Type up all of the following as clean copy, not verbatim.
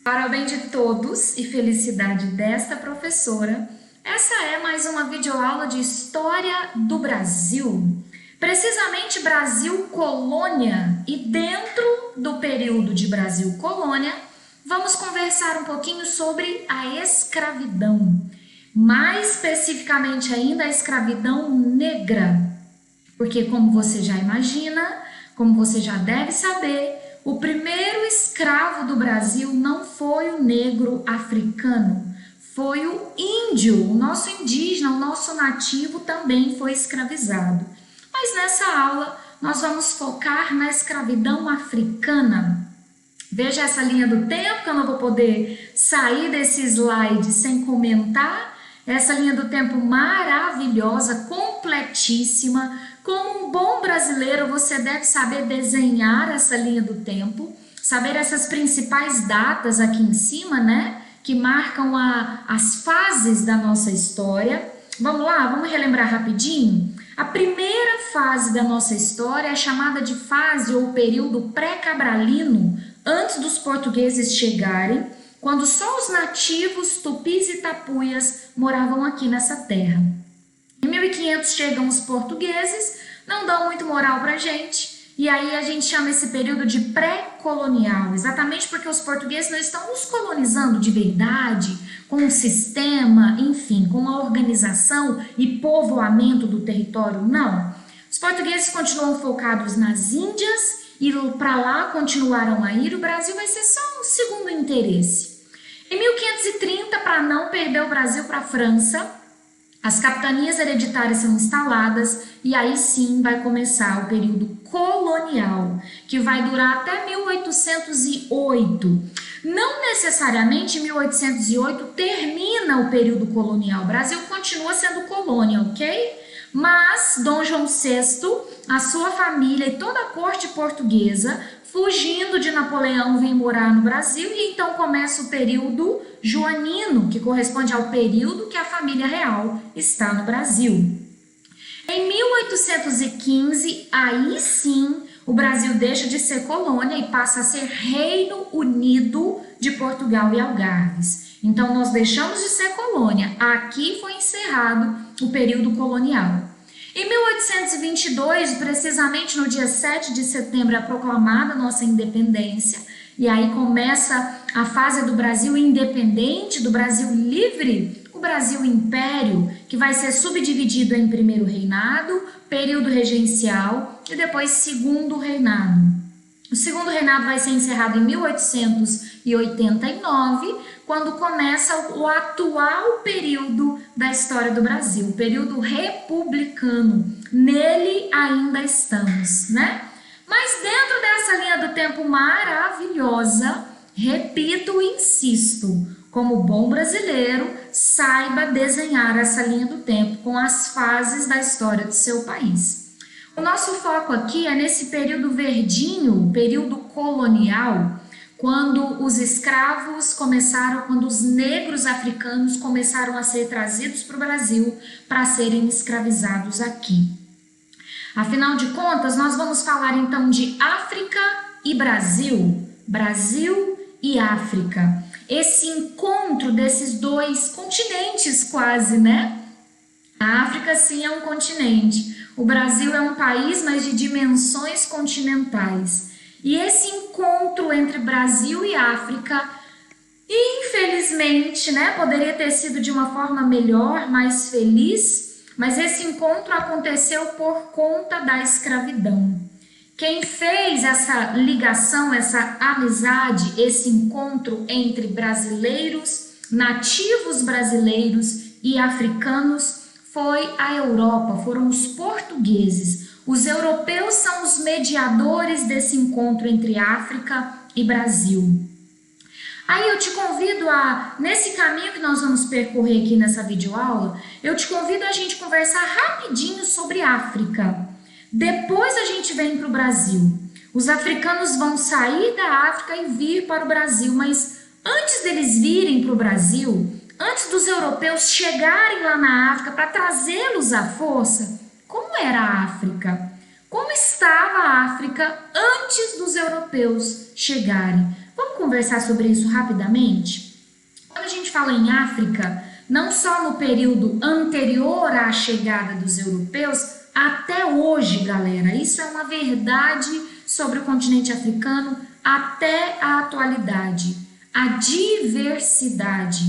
Para o bem de todos e felicidade desta professora, essa é mais uma videoaula de História do Brasil. Precisamente Brasil Colônia, e dentro do período de Brasil Colônia, vamos conversar um pouquinho sobre a escravidão. Mais especificamente ainda a escravidão negra, porque como você já imagina, como você já deve saber, o primeiro escravo do Brasil não foi o negro africano, foi o índio, o nosso indígena, o nosso nativo também foi escravizado. Mas nessa aula nós vamos focar na escravidão africana. Veja essa linha do tempo, que eu não vou poder sair desse slide sem comentar. Essa linha do tempo maravilhosa, completíssima. Como um bom brasileiro, você deve saber desenhar essa linha do tempo, saber essas principais datas aqui em cima, né? Que marcam as fases da nossa história. Vamos lá, vamos relembrar rapidinho? A primeira fase da nossa história é chamada de fase ou período pré-cabralino, antes dos portugueses chegarem, quando só os nativos tupis e tapuias moravam aqui nessa terra. Em 1500 chegam os portugueses, não dão muito moral pra gente, e aí a gente chama esse período de pré-colonial, exatamente porque os portugueses não estão nos colonizando de verdade, com um sistema, enfim, com uma organização e povoamento do território, não. Os portugueses continuam focados nas Índias e para lá continuaram a ir, o Brasil vai ser só um segundo interesse. Em 1530, para não perder o Brasil para a França, as capitanias hereditárias são instaladas e aí sim vai começar o período colonial, que vai durar até 1808. Não necessariamente em 1808 termina o período colonial, o Brasil continua sendo colônia, ok? Mas Dom João VI, a sua família e toda a corte portuguesa, fugindo de Napoleão, vem morar no Brasil e então começa o período joanino, que corresponde ao período que a família real está no Brasil. Em 1815, aí sim, o Brasil deixa de ser colônia e passa a ser Reino Unido de Portugal e Algarves. Então, nós deixamos de ser colônia. Aqui foi encerrado o período colonial. Em 1822, precisamente no dia 7 de setembro, é proclamada nossa independência. E aí começa a fase do Brasil independente, do Brasil livre, o Brasil Império, que vai ser subdividido em primeiro reinado, período regencial e depois segundo reinado. O segundo reinado vai ser encerrado em 1889, quando começa o atual período da história do Brasil, o período republicano. Nele ainda estamos, né? Mas dentro dessa linha do tempo maravilhosa, repito e insisto, como bom brasileiro, saiba desenhar essa linha do tempo com as fases da história do seu país. O nosso foco aqui é nesse período verdinho, período colonial, quando os escravos começaram, quando os negros africanos começaram a ser trazidos para o Brasil para serem escravizados aqui. Afinal de contas, nós vamos falar então de África e Brasil, Brasil e África. Esse encontro desses dois continentes quase, né? A África sim é um continente. O Brasil é um país, mas de dimensões continentais. E esse encontro entre Brasil e África, infelizmente, né, poderia ter sido de uma forma melhor, mais feliz, mas esse encontro aconteceu por conta da escravidão. Quem fez essa ligação, essa amizade, esse encontro entre brasileiros, nativos brasileiros e africanos, foi a Europa, foram os portugueses. Os europeus são os mediadores desse encontro entre África e Brasil. Aí eu te convido nesse caminho que nós vamos percorrer aqui nessa videoaula, eu te convido a gente conversar rapidinho sobre África. Depois a gente vem para o Brasil. Os africanos vão sair da África e vir para o Brasil, mas antes deles virem para o Brasil, antes dos europeus chegarem lá na África para trazê-los à força, como era a África? Como estava a África antes dos europeus chegarem? Vamos conversar sobre isso rapidamente? Quando a gente fala em África, não só no período anterior à chegada dos europeus, até hoje, galera, isso é uma verdade sobre o continente africano até a atualidade. A diversidade.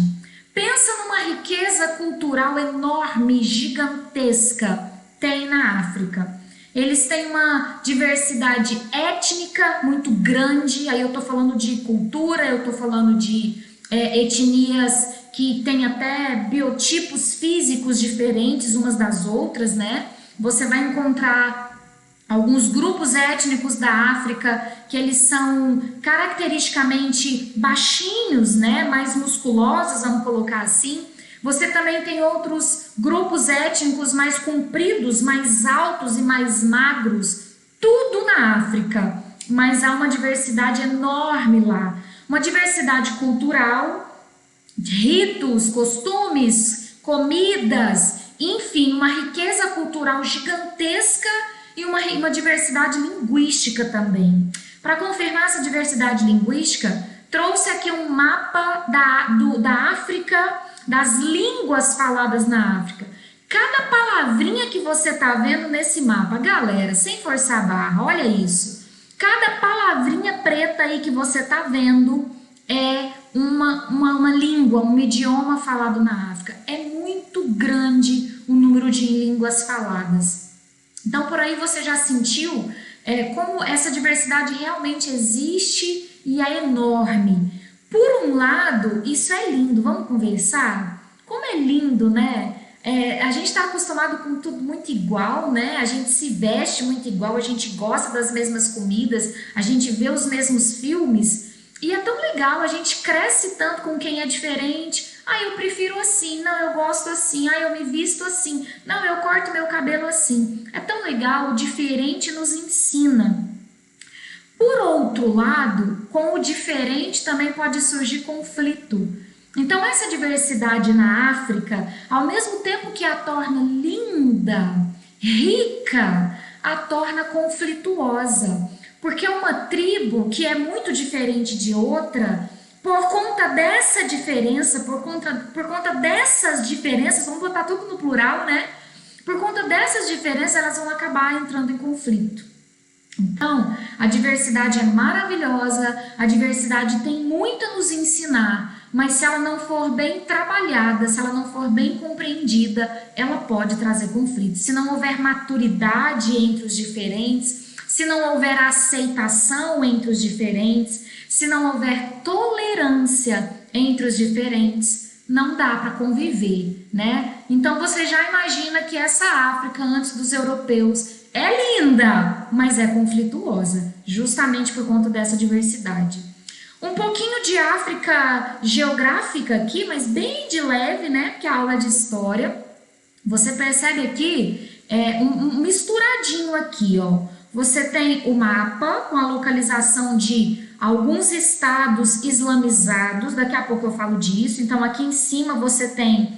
Pensa numa riqueza cultural enorme, gigantesca, tem na África. Eles têm uma diversidade étnica muito grande, aí eu tô falando de cultura, eu tô falando de etnias que têm até biotipos físicos diferentes umas das outras, né? Você vai encontrar alguns grupos étnicos da África que eles são caracteristicamente baixinhos, né? Mais musculosos, vamos colocar assim. Você também tem outros grupos étnicos mais compridos, mais altos e mais magros, tudo na África, mas há uma diversidade enorme lá, uma diversidade cultural, ritos, costumes, comidas, enfim, uma riqueza cultural gigantesca e uma diversidade linguística também. Para confirmar essa diversidade linguística, trouxe aqui um mapa da África, das línguas faladas na África. Cada palavrinha que você está vendo nesse mapa, galera, sem forçar a barra, olha isso. Cada palavrinha preta aí que você está vendo é uma língua, um idioma falado na África. É muito grande o número de línguas faladas. Então, por aí você já sentiu como essa diversidade realmente existe e é enorme. Por um lado, isso é lindo, vamos conversar? Como é lindo, né? A gente está acostumado com tudo muito igual, né? A gente se veste muito igual, a gente gosta das mesmas comidas, a gente vê os mesmos filmes e é tão legal, a gente cresce tanto com quem é diferente. Ah, eu prefiro assim, não, eu gosto assim, ah, eu me visto assim, não, eu corto meu cabelo assim. É tão legal, o diferente nos ensina. Por outro lado, com o diferente também pode surgir conflito. Então, essa diversidade na África, ao mesmo tempo que a torna linda, rica, a torna conflituosa. Porque uma tribo que é muito diferente de outra, por conta dessa diferença, por conta dessas diferenças, vamos botar tudo no plural, né? Por conta dessas diferenças, elas vão acabar entrando em conflito. Então, a diversidade é maravilhosa, a diversidade tem muito a nos ensinar, mas se ela não for bem trabalhada, se ela não for bem compreendida, ela pode trazer conflito. Se não houver maturidade entre os diferentes, se não houver aceitação entre os diferentes, se não houver tolerância entre os diferentes, não dá para conviver, né? Então você já imagina que essa África, antes dos europeus, é linda, mas é conflituosa, justamente por conta dessa diversidade. Um pouquinho de África geográfica aqui, mas bem de leve, né? Porque a aula é de história. Você percebe aqui um misturadinho aqui, ó. Você tem o mapa com a localização de alguns estados islamizados, daqui a pouco eu falo disso. Então, aqui em cima você tem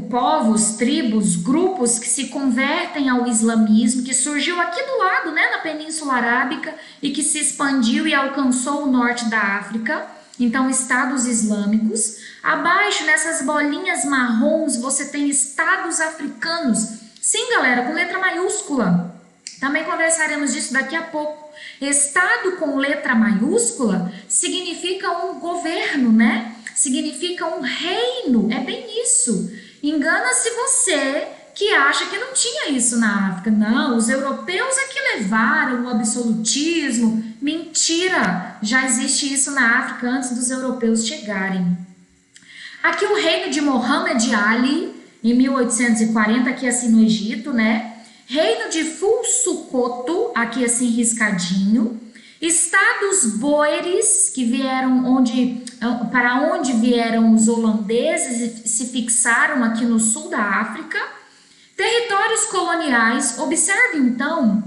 povos, tribos, grupos que se convertem ao islamismo, que surgiu aqui do lado, né, na Península Arábica, e que se expandiu e alcançou o norte da África. Então, estados islâmicos. Abaixo, nessas bolinhas marrons, você tem estados africanos. Sim, galera, com letra maiúscula. Também conversaremos disso daqui a pouco. Estado com letra maiúscula significa um governo, né? Significa um reino. É bem isso. Engana-se você que acha que não tinha isso na África. Não, os europeus é que levaram o absolutismo. Mentira! Já existe isso na África antes dos europeus chegarem. Aqui o reino de Mohammed Ali, em 1840, aqui assim no Egito, né? Reino de Fulsucoto, aqui assim riscadinho. Estados boeres, que vieram para onde vieram os holandeses e se fixaram aqui no sul da África. Territórios coloniais. Observe então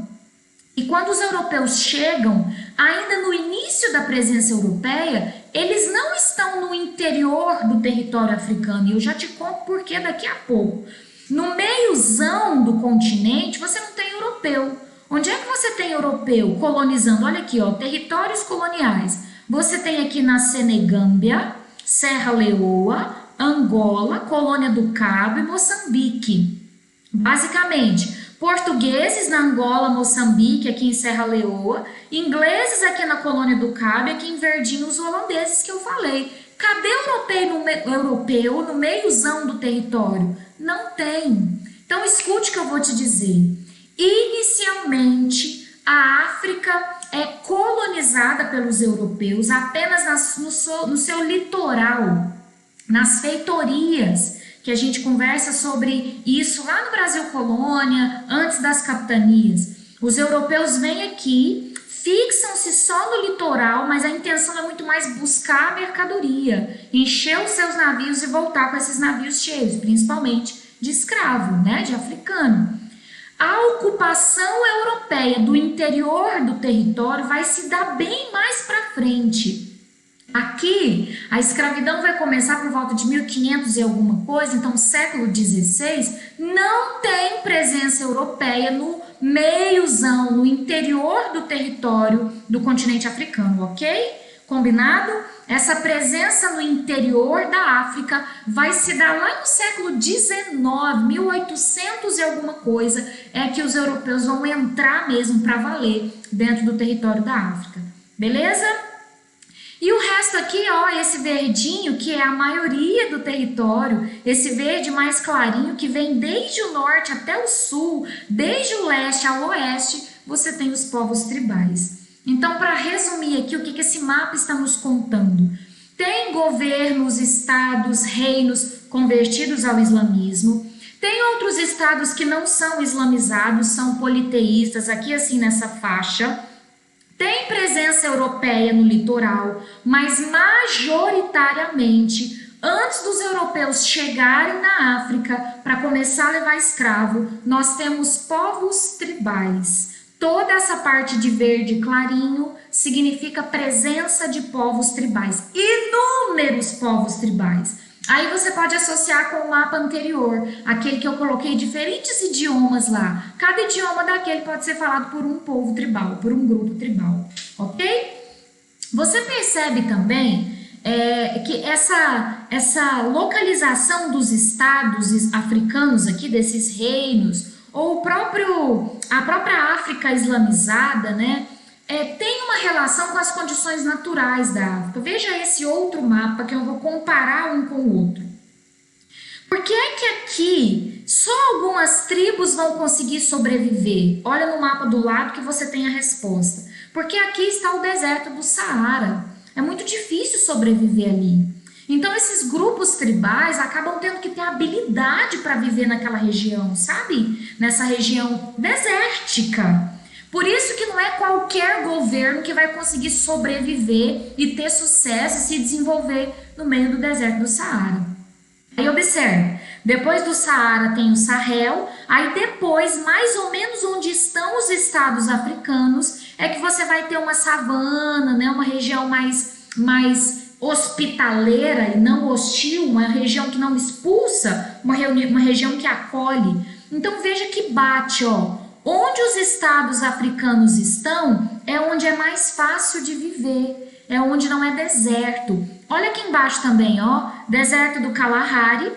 que quando os europeus chegam, ainda no início da presença europeia, eles não estão no interior do território africano. E eu já te conto por que daqui a pouco. No meiozão do continente, você não tem europeu. Onde é que você tem europeu colonizando? Olha aqui, ó, territórios coloniais. Você tem aqui na Senegâmbia, Serra Leoa, Angola, Colônia do Cabo e Moçambique. Basicamente, portugueses na Angola, Moçambique, aqui em Serra Leoa, ingleses aqui na Colônia do Cabo, aqui em verdinho os holandeses que eu falei. Cadê o europeu no meiozão do território? Não tem. Então escute o que eu vou te dizer. Inicialmente, a África é colonizada pelos europeus apenas no seu litoral, nas feitorias, que a gente conversa sobre isso lá no Brasil Colônia, antes das capitanias. Os europeus vêm aqui, fixam-se só no litoral, mas a intenção é muito mais buscar a mercadoria, encher os seus navios e voltar com esses navios cheios, principalmente de escravo, né, de africano. A ocupação europeia do interior do território vai se dar bem mais para frente. Aqui, a escravidão vai começar por volta de 1500 e alguma coisa, então século XVI, não tem presença europeia no meiozão, no interior do território do continente africano, ok? Combinado? Essa presença no interior da África vai se dar lá no século XIX, 1800 e alguma coisa, é que os europeus vão entrar mesmo para valer dentro do território da África, beleza? E o resto aqui, ó, esse verdinho, que é a maioria do território, esse verde mais clarinho, que vem desde o norte até o sul, desde o leste ao oeste, você tem os povos tribais. Então, para resumir aqui, o que esse mapa está nos contando? Tem governos, estados, reinos convertidos ao islamismo, tem outros estados que não são islamizados, são politeístas, aqui assim nessa faixa. Tem presença europeia no litoral, mas majoritariamente, antes dos europeus chegarem na África para começar a levar escravo, nós temos povos tribais. Toda essa parte de verde clarinho significa presença de povos tribais, inúmeros povos tribais. Aí você pode associar com o mapa anterior, aquele que eu coloquei diferentes idiomas lá. Cada idioma daquele pode ser falado por um povo tribal, por um grupo tribal, ok? Você percebe também que essa localização dos estados africanos aqui, desses reinos, ou a própria África islamizada, né? Tem uma relação com as condições naturais da África. Veja esse outro mapa que eu vou comparar um com o outro. Por que é que aqui só algumas tribos vão conseguir sobreviver? Olha no mapa do lado que você tem a resposta. Porque aqui está o deserto do Saara. É muito difícil sobreviver ali. Então esses grupos tribais acabam tendo que ter habilidade para viver naquela região, sabe? Nessa região desértica. Por isso que não é qualquer governo que vai conseguir sobreviver e ter sucesso e se desenvolver no meio do deserto do Saara. Aí observe, depois do Saara tem o Sahel, aí depois, mais ou menos onde estão os estados africanos, é que você vai ter uma savana, né? Uma região mais hospitaleira e não hostil, uma região que não expulsa, uma região que acolhe. Então veja que bate, ó. Onde os estados africanos estão é onde é mais fácil de viver, é onde não é deserto. Olha aqui embaixo também, ó, deserto do Kalahari,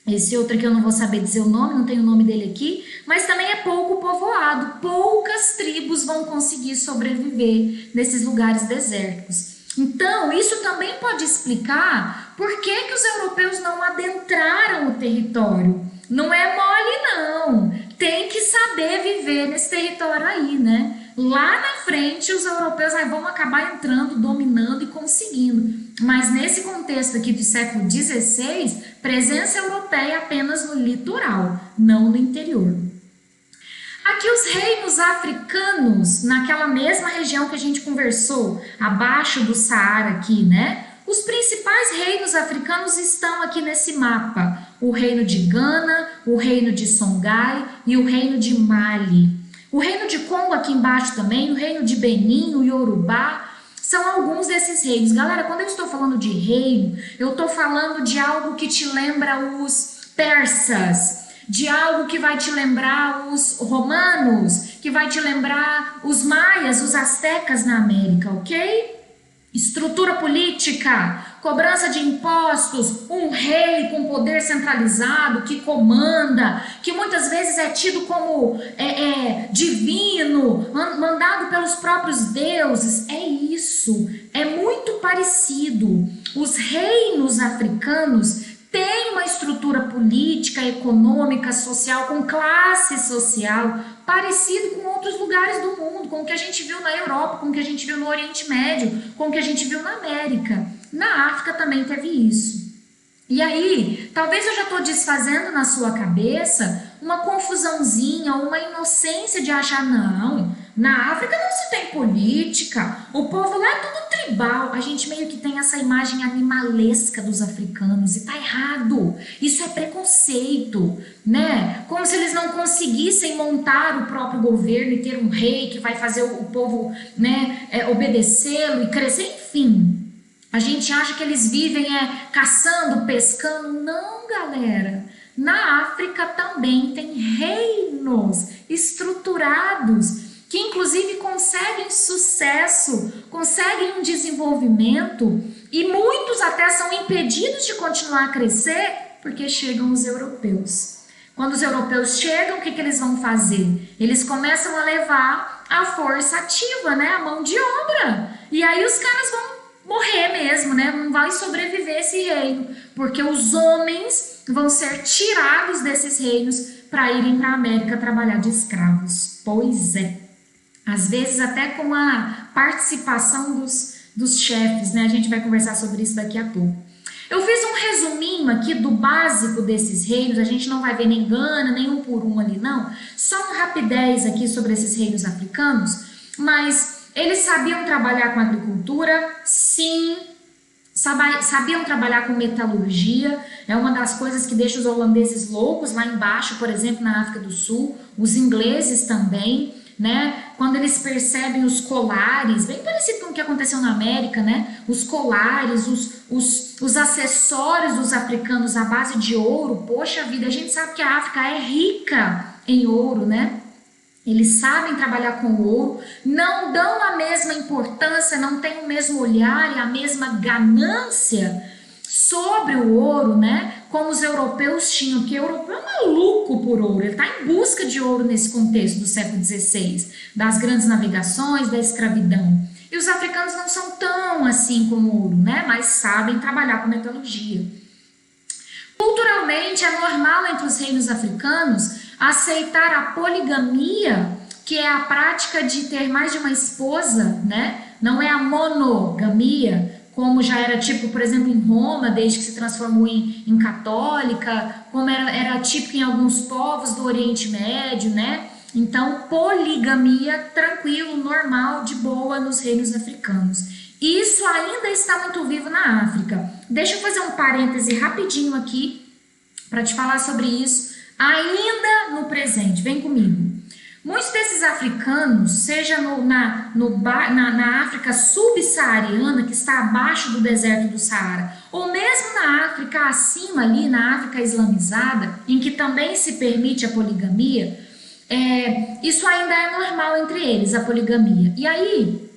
esse outro aqui eu não vou saber dizer o nome, não tenho o nome dele aqui, mas também é pouco povoado, poucas tribos vão conseguir sobreviver nesses lugares desérticos. Então, isso também pode explicar por que os europeus não adentraram o território. Não é mole, não. Tem que saber viver nesse território aí, né? Lá na frente, os europeus vão acabar entrando, dominando e conseguindo. Mas nesse contexto aqui do século XVI, presença europeia apenas no litoral, não no interior. Aqui os reinos africanos, naquela mesma região que a gente conversou, abaixo do Saara aqui, né? Os principais reinos africanos estão aqui nesse mapa. O reino de Gana, o reino de Songhai e o reino de Mali. O reino de Congo aqui embaixo também, o reino de Benin, o Yorubá, são alguns desses reinos. Galera, quando eu estou falando de reino, eu estou falando de algo que te lembra os persas. de algo que vai te lembrar os romanos, que vai te lembrar os maias, os astecas na América, ok? Estrutura política, cobrança de impostos, um rei com poder centralizado que comanda, que muitas vezes é tido como divino, mandado pelos próprios deuses. É isso, é muito parecido. Os reinos africanos têm uma estrutura política, econômica, social, com classe social, parecido com outros lugares do mundo, com o que a gente viu na Europa, com o que a gente viu no Oriente Médio, com o que a gente viu na América. Na África também teve isso. E aí, talvez eu já estou desfazendo na sua cabeça uma confusãozinha, uma inocência de achar, não, na África não se tem política, o povo lá é tudo tribal. A gente meio que tem essa imagem animalesca dos africanos e tá errado. Isso é preconceito, né? Como se eles não conseguissem montar o próprio governo e ter um rei que vai fazer o povo, né, obedecê-lo e crescer, enfim. A gente acha que eles vivem caçando, pescando. Não, galera. Na África também tem reinos estruturados que inclusive conseguem sucesso, conseguem um desenvolvimento e muitos até são impedidos de continuar a crescer porque chegam os europeus. Quando os europeus chegam, o que eles vão fazer? Eles começam a levar a força ativa, né? A mão de obra. E aí os caras vão morrer mesmo, né? Não vai sobreviver esse reino, porque os homens vão ser tirados desses reinos para irem para a América trabalhar de escravos. Pois é. Às vezes até com a participação dos chefes, né? A gente vai conversar sobre isso daqui a pouco. Eu fiz um resuminho aqui do básico desses reinos, a gente não vai ver nem Gana, nem um por um ali não, só um rapidez aqui sobre esses reinos africanos, mas eles sabiam trabalhar com agricultura, sim, sabiam trabalhar com metalurgia, é uma das coisas que deixa os holandeses loucos lá embaixo, por exemplo, na África do Sul, os ingleses também, né? Quando eles percebem os colares, bem parecido com o que aconteceu na América, né? Os colares, os acessórios dos africanos à base de ouro, poxa vida, a gente sabe que a África é rica em ouro, né? Eles sabem trabalhar com o ouro, não dão a mesma importância, não têm o mesmo olhar e a mesma ganância sobre o ouro, né? Como os europeus tinham, que o europeu é maluco por ouro, ele está em busca de ouro nesse contexto do século XVI, das grandes navegações, da escravidão. E os africanos não são tão assim com o ouro, né? Mas sabem trabalhar com metalurgia. Culturalmente, é normal entre os reinos africanos aceitar a poligamia, que é a prática de ter mais de uma esposa, né? Não é a monogamia, como já era típico, por exemplo, em Roma, desde que se transformou em católica, como era típico em alguns povos do Oriente Médio, né? Então, poligamia, tranquilo, normal, de boa nos reinos africanos. Isso ainda está muito vivo na África. Deixa eu fazer um parêntese rapidinho aqui para te falar sobre isso, ainda no presente. Vem comigo. Muitos desses africanos, seja na África subsaariana, que está abaixo do deserto do Saara, ou mesmo na África acima ali, na África islamizada, em que também se permite a poligamia, isso ainda é normal entre eles, a poligamia. E aí,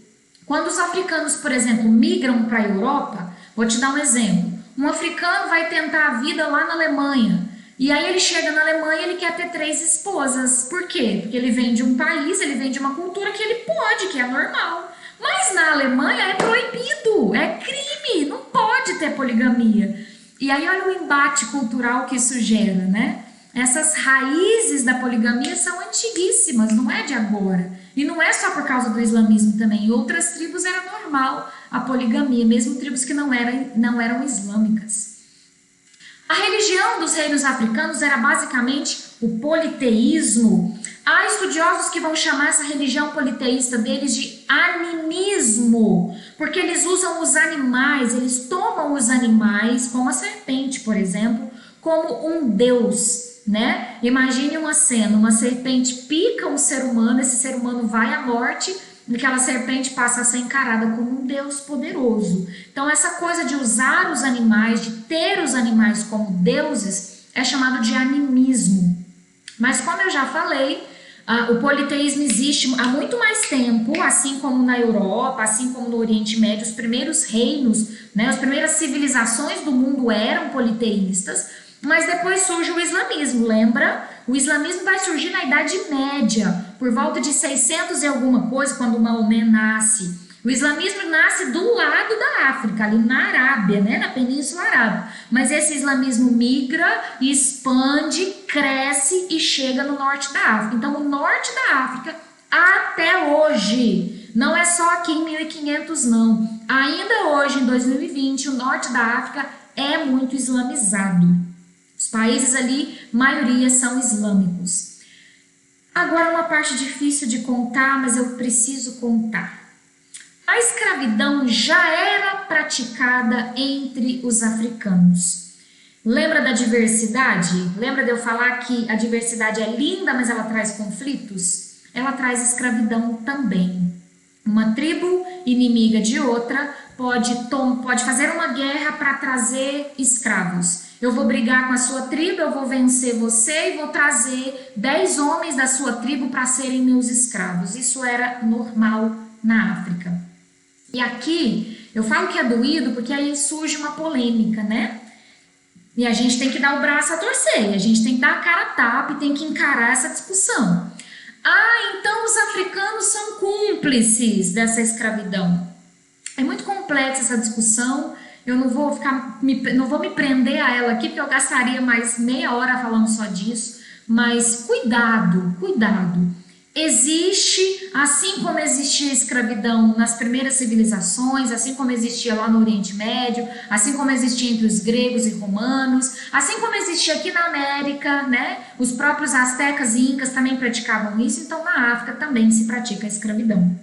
quando os africanos, por exemplo, migram para a Europa, vou te dar um exemplo. Um africano vai tentar a vida lá na Alemanha, e aí ele chega na Alemanha e ele quer ter 3 esposas. Por quê? Porque ele vem de um país, ele vem de uma cultura que ele pode, que é normal. Mas na Alemanha é proibido, é crime, não pode ter poligamia. E aí olha o embate cultural que isso gera, né? Essas raízes da poligamia são antiguíssimas, não é de agora. E não é só por causa do islamismo também. Em outras tribos era normal a poligamia, mesmo tribos que não eram islâmicas. A religião dos reinos africanos era basicamente o politeísmo. Há estudiosos que vão chamar essa religião politeísta deles de animismo, porque eles usam os animais, eles tomam os animais, como a serpente, por exemplo, como um deus, né? Imagine uma cena, uma serpente pica um ser humano, esse ser humano vai à morte, e aquela serpente passa a ser encarada como um deus poderoso. Então essa coisa de usar os animais, de ter os animais como deuses, é chamado de animismo. Mas como eu já falei, o politeísmo existe há muito mais tempo, assim como na Europa, assim como no Oriente Médio, os primeiros reinos, né, as primeiras civilizações do mundo eram politeístas, mas depois surge o islamismo, lembra? O islamismo vai surgir na Idade Média, por volta de 600 e alguma coisa, quando Maomé nasce. O islamismo nasce do lado da África, ali na Arábia, né, na Península Arábica. Mas esse islamismo migra, expande, cresce e chega no norte da África. Então, o norte da África, até hoje, não é só aqui em 1500, não. Ainda hoje, em 2020, o norte da África é muito islamizado. Os países ali, maioria são islâmicos. Agora, uma parte difícil de contar, mas eu preciso contar. A escravidão já era praticada entre os africanos. Lembra da diversidade? Lembra de eu falar que a diversidade é linda, mas ela traz conflitos? Ela traz escravidão também. Uma tribo inimiga de outra pode fazer uma guerra para trazer escravos. Eu vou brigar com a sua tribo, eu vou vencer você e vou trazer 10 homens da sua tribo para serem meus escravos. Isso era normal na África. E aqui, eu falo que é doído porque aí surge uma polêmica, né? E a gente tem que dar o braço a torcer, a gente tem que dar a cara a tapa e tem que encarar essa discussão. Então os africanos são cúmplices dessa escravidão. É muito complexa essa discussão, eu não vou me prender a ela aqui, porque eu gastaria mais meia hora falando só disso, mas cuidado. Existe, assim como existia escravidão nas primeiras civilizações, assim como existia lá no Oriente Médio, assim como existia entre os gregos e romanos, assim como existia aqui na América, né? Os próprios astecas e incas também praticavam isso, então na África também se pratica a escravidão.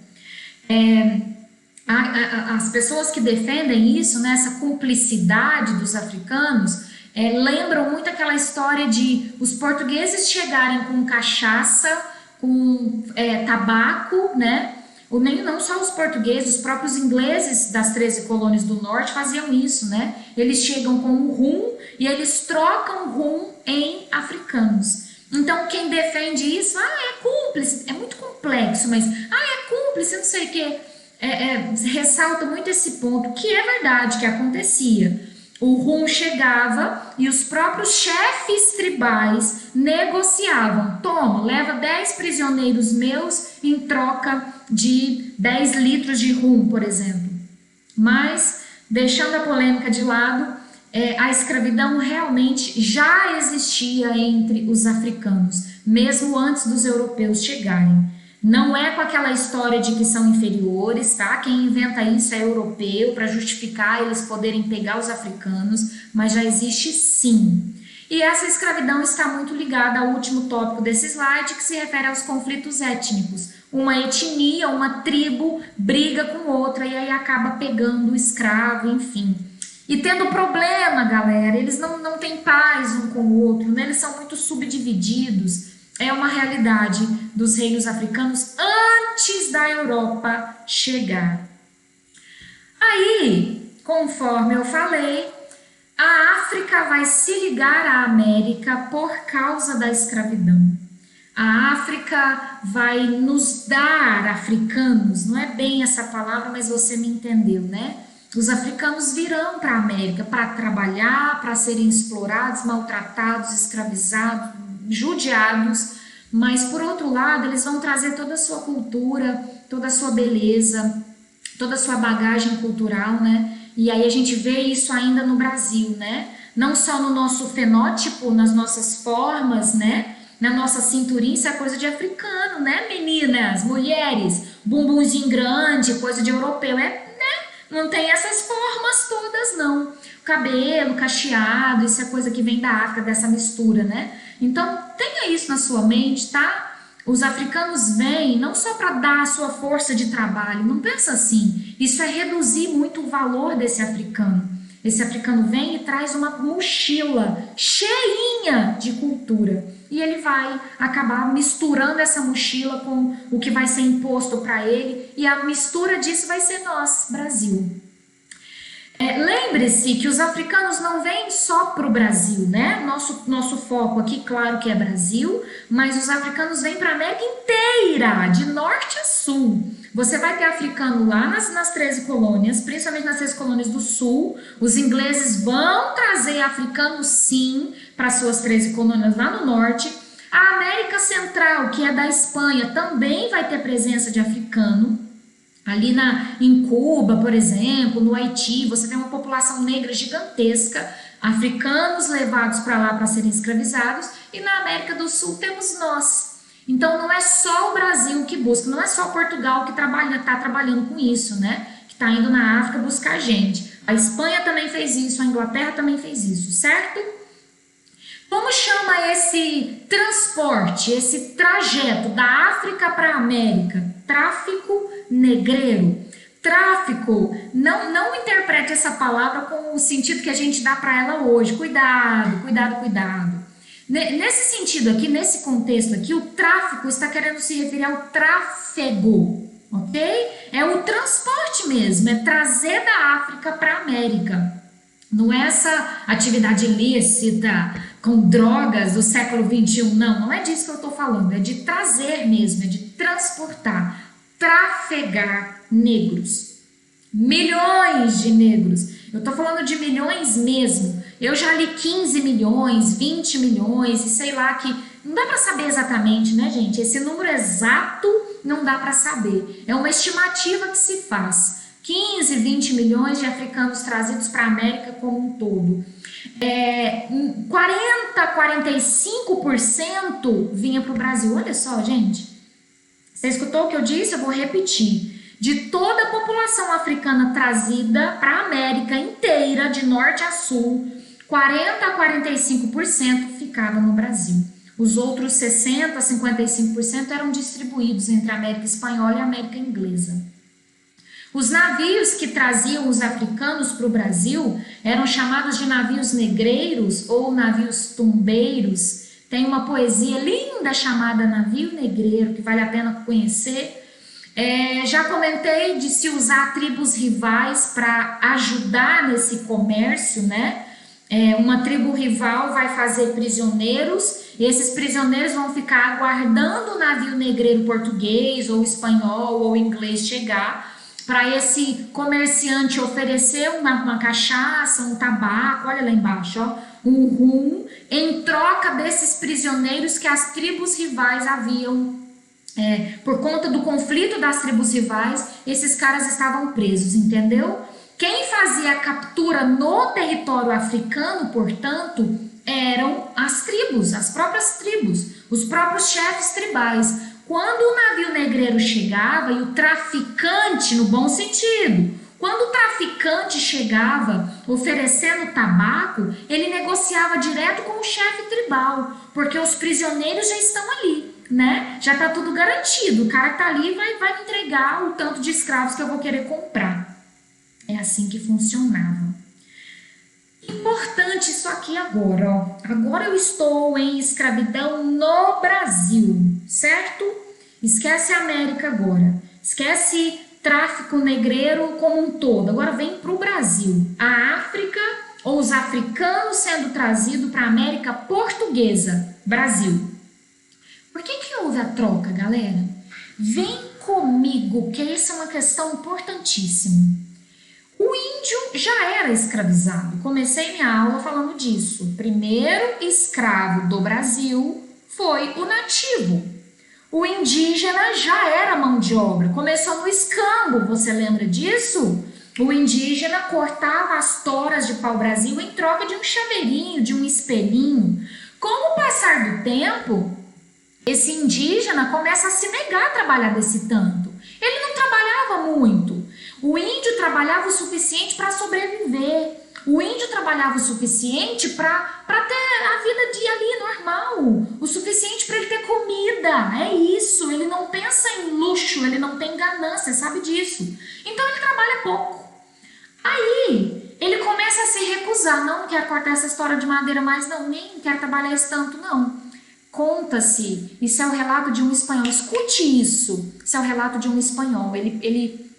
As pessoas que defendem isso, né, essa cumplicidade dos africanos, lembram muito aquela história de os portugueses chegarem com cachaça, com tabaco, né? Não só os portugueses, os próprios ingleses das 13 colônias do norte faziam isso, né? Eles chegam com o rum e eles trocam o rum em africanos. Então, quem defende isso, é cúmplice, é muito complexo, mas, é cúmplice, não sei o quê. Ressalta muito esse ponto, que é verdade, que acontecia. O rum chegava e os próprios chefes tribais negociavam. Toma, leva 10 prisioneiros meus em troca de 10 litros de rum, por exemplo. Mas, deixando a polêmica de lado, a escravidão realmente já existia entre os africanos, mesmo antes dos europeus chegarem. Não é com aquela história de que são inferiores, tá? Quem inventa isso é europeu para justificar eles poderem pegar os africanos, mas já existe sim. E essa escravidão está muito ligada ao último tópico desse slide, que se refere aos conflitos étnicos. Uma etnia, uma tribo briga com outra e aí acaba pegando o escravo, enfim. E tendo problema, galera, eles não têm paz um com o outro, né? Eles são muito subdivididos. É uma realidade dos reinos africanos antes da Europa chegar. Aí, conforme eu falei, a África vai se ligar à América por causa da escravidão. A África vai nos dar africanos, não é bem essa palavra, mas você me entendeu, né? Os africanos virão para a América para trabalhar, para serem explorados, maltratados, escravizados, judiados, mas por outro lado eles vão trazer toda a sua cultura, toda a sua beleza, toda a sua bagagem cultural, né? E aí a gente vê isso ainda no Brasil, né? Não só no nosso fenótipo, nas nossas formas, né? Na nossa cinturinha, isso é coisa de africano, né, meninas, mulheres? Bumbumzinho grande, coisa de europeu, né? Não tem essas formas todas, não. Cabelo cacheado, isso é coisa que vem da África, dessa mistura, né? Então, tenha isso na sua mente, tá? Os africanos vêm não só para dar a sua força de trabalho, não pensa assim. Isso é reduzir muito o valor desse africano. Esse africano vem e traz uma mochila cheinha de cultura. E ele vai acabar misturando essa mochila com o que vai ser imposto para ele. E a mistura disso vai ser nós, Brasil. lembre-se que os africanos não vêm só para o Brasil, né? Nosso foco aqui, claro que é Brasil, mas os africanos vêm para a América inteira, de norte a sul. Você vai ter africano lá nas 13 colônias, principalmente nas 13 colônias do sul. Os ingleses vão trazer africanos, sim, para suas 13 colônias lá no norte. A América Central, que é da Espanha, também vai ter presença de africano. Ali em Cuba, por exemplo, no Haiti, você tem uma população negra gigantesca, africanos levados para lá para serem escravizados, e na América do Sul temos nós. Então não é só o Brasil que busca, não é só Portugal que está trabalhando com isso, né? Que está indo na África buscar gente. A Espanha também fez isso, a Inglaterra também fez isso, certo? Como chama esse transporte, esse trajeto da África para a América? Tráfico negreiro. Tráfico, não interprete essa palavra com o sentido que a gente dá para ela hoje. Cuidado, cuidado, cuidado. Nesse sentido aqui, nesse contexto aqui, o tráfico está querendo se referir ao tráfego, ok? É o transporte mesmo, é trazer da África para a América. Não é essa atividade ilícita com drogas do século XXI, não é disso que eu estou falando, é de trazer mesmo, é de transportar, trafegar negros. Milhões de negros, eu estou falando de milhões mesmo, eu já li 15 milhões, 20 milhões e sei lá que, não dá para saber exatamente, né gente, esse número exato não dá para saber, é uma estimativa que se faz. 15, 20 milhões de africanos trazidos para a América como um todo. 45% vinha para o Brasil. Olha só, gente. Você escutou o que eu disse? Eu vou repetir. De toda a população africana trazida para a América inteira, de norte a sul, 40 a 45% ficava no Brasil. Os outros 60 a 55% eram distribuídos entre a América Espanhola e a América Inglesa. Os navios que traziam os africanos para o Brasil eram chamados de navios negreiros ou navios tumbeiros. Tem uma poesia linda chamada Navio Negreiro, que vale a pena conhecer. Já comentei de se usar tribos rivais para ajudar nesse comércio, né? Uma tribo rival vai fazer prisioneiros, e esses prisioneiros vão ficar aguardando o navio negreiro português, ou espanhol, ou inglês chegar, para esse comerciante oferecer uma cachaça, um tabaco, olha lá embaixo, ó, um rum, em troca desses prisioneiros que as tribos rivais haviam, por conta do conflito das tribos rivais, esses caras estavam presos, entendeu? Quem fazia a captura no território africano, portanto, eram as tribos, as próprias tribos, os próprios chefes tribais. Quando o navio negreiro chegava, e o traficante, no bom sentido, quando o traficante chegava oferecendo tabaco, ele negociava direto com o chefe tribal, porque os prisioneiros já estão ali, né? Já está tudo garantido, o cara que está ali vai me entregar o tanto de escravos que eu vou querer comprar. É assim que funcionava. Importante isso aqui agora, ó. Agora eu estou em escravidão no Brasil, certo? Esquece a América agora. Esquece tráfico negreiro como um todo. Agora vem para o Brasil. A África ou os africanos sendo trazidos para a América Portuguesa, Brasil. Por que houve a troca, galera? Vem comigo, que essa é uma questão importantíssima. O índio já era escravizado. Comecei minha aula falando disso. O primeiro escravo do Brasil foi o nativo. O indígena já era mão de obra. Começou no escambo, você lembra disso? O indígena cortava as toras de pau-brasil em troca de um chaveirinho, de um espelhinho. Com o passar do tempo, esse indígena começa a se negar a trabalhar desse tanto. Ele não trabalhava muito. O índio trabalhava o suficiente para sobreviver. O índio trabalhava o suficiente para ter a vida de ali normal. O suficiente para ele ter comida. É isso. Ele não pensa em luxo, ele não tem ganância, sabe disso. Então ele trabalha pouco. Aí ele começa a se recusar. Não quero cortar essa história de madeira mais, não. Nem quero trabalhar esse tanto, não. Conta-se. Isso é o relato de um espanhol. Escute isso. Isso é o relato de um espanhol. Ele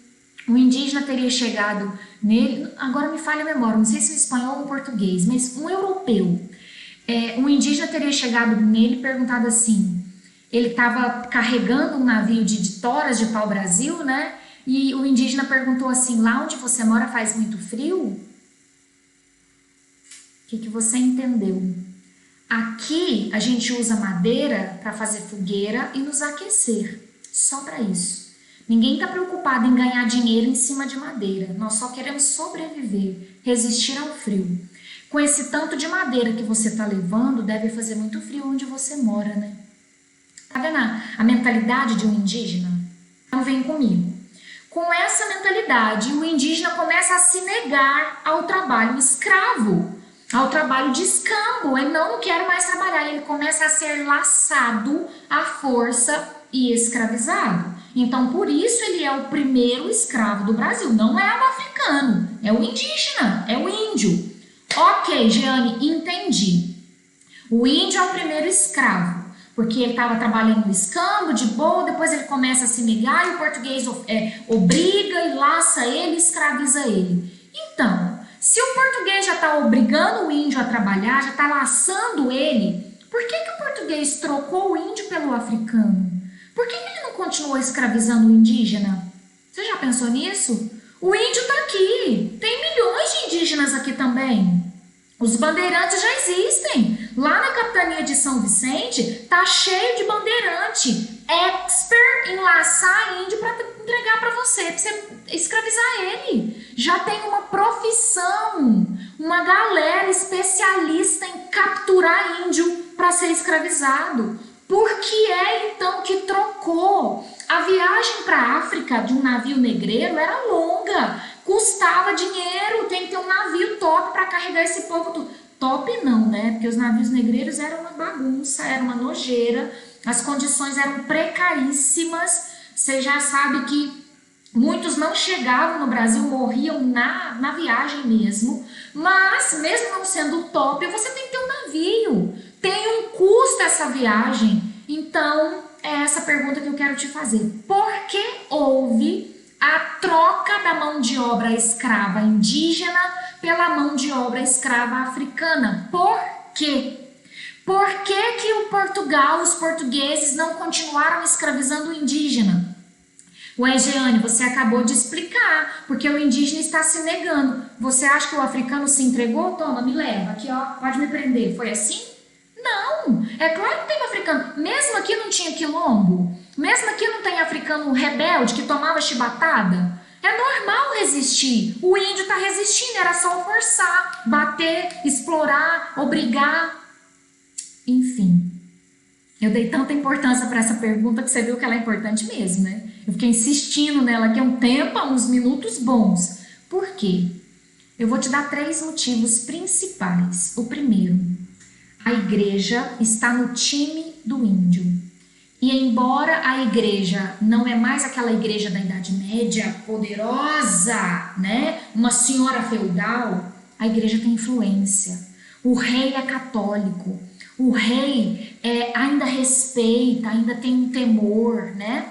O indígena teria chegado nele, agora me falha a memória, não sei se em espanhol ou em português, mas um europeu. Um indígena teria chegado nele e perguntado assim, ele estava carregando um navio de toras de pau-brasil, né? E o indígena perguntou assim, lá onde você mora faz muito frio? O que você entendeu? Aqui a gente usa madeira para fazer fogueira e nos aquecer, só para isso. Ninguém está preocupado em ganhar dinheiro em cima de madeira, nós só queremos sobreviver, resistir ao frio. Com esse tanto de madeira que você está levando, deve fazer muito frio onde você mora, né? Tá vendo a mentalidade de um indígena? Então vem comigo. Com essa mentalidade, o indígena começa a se negar ao trabalho escravo, ao trabalho de escambo. Ele não quer mais trabalhar, ele começa a ser laçado à força e escravizado. Então, por isso ele é o primeiro escravo do Brasil. Não é o africano, é o indígena, é o índio. Ok, Jeane, entendi. O índio é o primeiro escravo, porque ele estava trabalhando no escambo, de boa, depois ele começa a se negar e o português obriga e laça ele, escraviza ele. Então, se o português já está obrigando o índio a trabalhar, já está laçando ele, por que o português trocou o índio pelo africano? Por que ele não continuou escravizando o indígena? Você já pensou nisso? O índio está aqui, tem milhões de indígenas aqui também. Os bandeirantes já existem. Lá na capitania de São Vicente, tá cheio de bandeirante, expert em laçar índio para entregar para você escravizar ele. Já tem uma profissão, uma galera especialista em capturar índio para ser escravizado. Por que é então que trocou? A viagem para a África de um navio negreiro era longa, custava dinheiro, tem que ter um navio top para carregar esse povo tudo. Top não, né? Porque os navios negreiros eram uma bagunça, era uma nojeira, as condições eram precaríssimas. Você já sabe que muitos não chegavam no Brasil, morriam na viagem mesmo. Mas, mesmo não sendo top, você tem que ter um navio. Tem um custo essa viagem. Então, é essa pergunta que eu quero te fazer. Por que houve a troca da mão de obra escrava indígena pela mão de obra escrava africana? Por quê? Por que os portugueses não continuaram escravizando o indígena? Ué, Jeane, você acabou de explicar, porque o indígena está se negando. Você acha que o africano se entregou? Toma, me leva, aqui ó, pode me prender. Foi assim? Não, é claro que tem africano. Mesmo aqui não tinha quilombo. Mesmo aqui não tem africano rebelde que tomava chibatada. É normal resistir. O índio está resistindo, era só forçar, bater, explorar, obrigar. Enfim, eu dei tanta importância para essa pergunta que você viu que ela é importante mesmo, né? Eu fiquei insistindo nela aqui há um tempo, há uns minutos bons. Por quê? Eu vou te dar 3 motivos principais. O primeiro, a igreja está no time do índio. E embora a igreja não é mais aquela igreja da Idade Média, poderosa, né? Uma senhora feudal, a igreja tem influência. O rei é católico. O rei ainda respeita, ainda tem um temor, né?